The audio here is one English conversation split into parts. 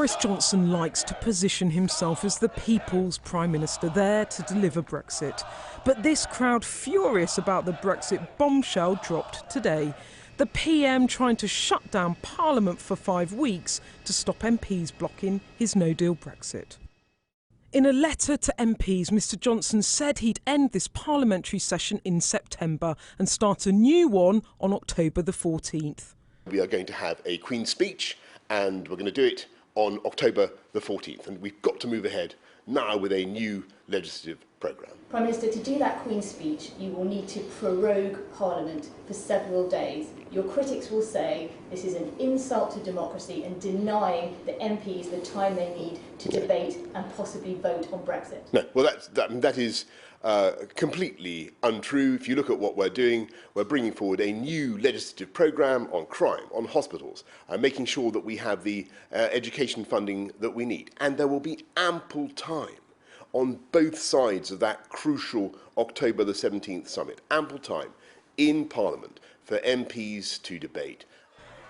Boris Johnson likes to position himself as the people's Prime Minister, there to deliver Brexit. But this crowd furious about the Brexit bombshell dropped today. The PM trying to shut down Parliament for 5 weeks to stop MPs blocking his no-deal Brexit. In a letter to MPs, Mr Johnson said he'd end this parliamentary session in September and start a new one on October the 14th. We are going to have a Queen's speech and we're going to do it on October the 14th. And we've got to move ahead now with a new legislative programme. Prime Minister, to do that Queen's speech, you will need to prorogue Parliament for several days. Your critics will say this is an insult to democracy and denying the MPs the time they need to debate and possibly vote on Brexit. No, well, that is completely untrue. If you look at what we're doing, we're bringing forward a new legislative programme on crime, on hospitals, making sure that we have the education funding that we need. And there will be ample time on both sides of that crucial October the 17th summit, ample time in Parliament for MPs to debate.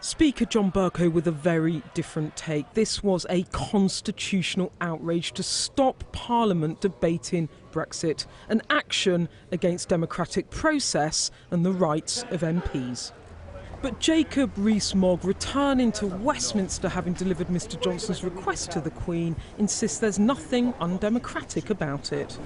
Speaker John Bercow with a very different take. This was a constitutional outrage to stop Parliament debating Brexit, an action against democratic process and the rights of MPs. But Jacob Rees-Mogg, returning to Westminster having delivered Mr Johnson's request to the Queen, insists there's nothing undemocratic about it.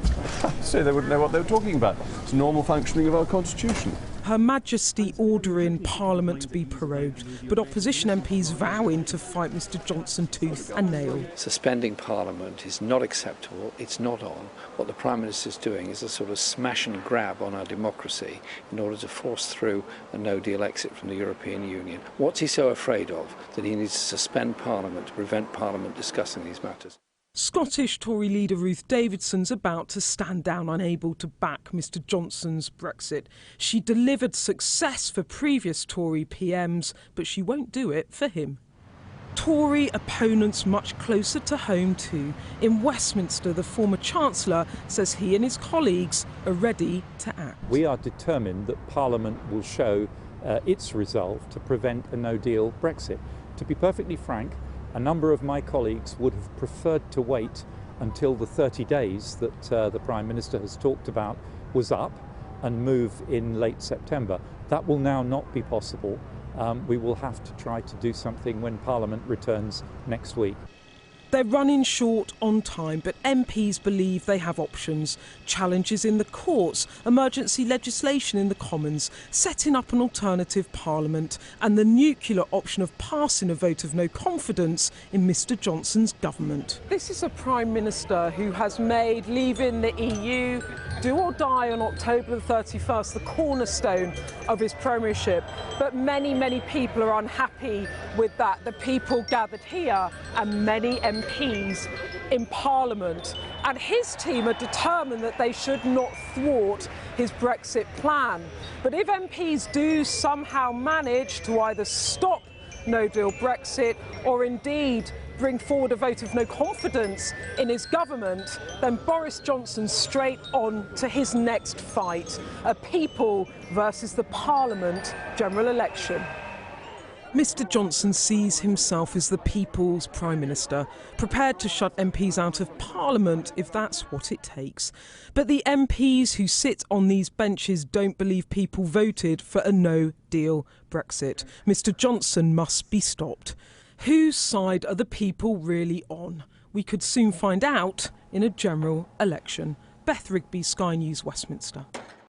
So they wouldn't know what they were talking about. It's normal functioning of our constitution. Her Majesty ordering Parliament to be prorogued, but opposition MPs vowing to fight Mr Johnson tooth and nail. Suspending Parliament is not acceptable, it's not on. What the Prime Minister's doing is a sort of smash and grab on our democracy in order to force through a no-deal exit from the European Union. What's he so afraid of that he needs to suspend Parliament to prevent Parliament discussing these matters? Scottish Tory leader Ruth Davidson's about to stand down, unable to back Mr Johnson's Brexit. She delivered success for previous Tory PMs, but she won't do it for him. Tory opponents much closer to home too. In Westminster, the former Chancellor says he and his colleagues are ready to act. We are determined that Parliament will show its resolve to prevent a no-deal Brexit. To be perfectly frank, a number of my colleagues would have preferred to wait until the 30 days that the Prime Minister has talked about was up and move in late September. That will now not be possible. We will have to try to do something when Parliament returns next week. They're running short on time, but MPs believe they have options. Challenges in the courts, emergency legislation in the Commons, setting up an alternative Parliament, and the nuclear option of passing a vote of no confidence in Mr Johnson's government. This is a Prime Minister who has made leaving the EU do or die on October the 31st the cornerstone of his premiership. But many people are unhappy with that. The people gathered here and many MPs in Parliament. And his team are determined that they should not thwart his Brexit plan. But if MPs do somehow manage to either stop no-deal Brexit or indeed bring forward a vote of no confidence in his government, then Boris Johnson's straight on to his next fight, a people versus the Parliament general election. Mr Johnson sees himself as the people's Prime Minister, prepared to shut MPs out of Parliament if that's what it takes. But the MPs who sit on these benches don't believe people voted for a no-deal Brexit. Mr Johnson must be stopped. Whose side are the people really on? We could soon find out in a general election. Beth Rigby, Sky News, Westminster.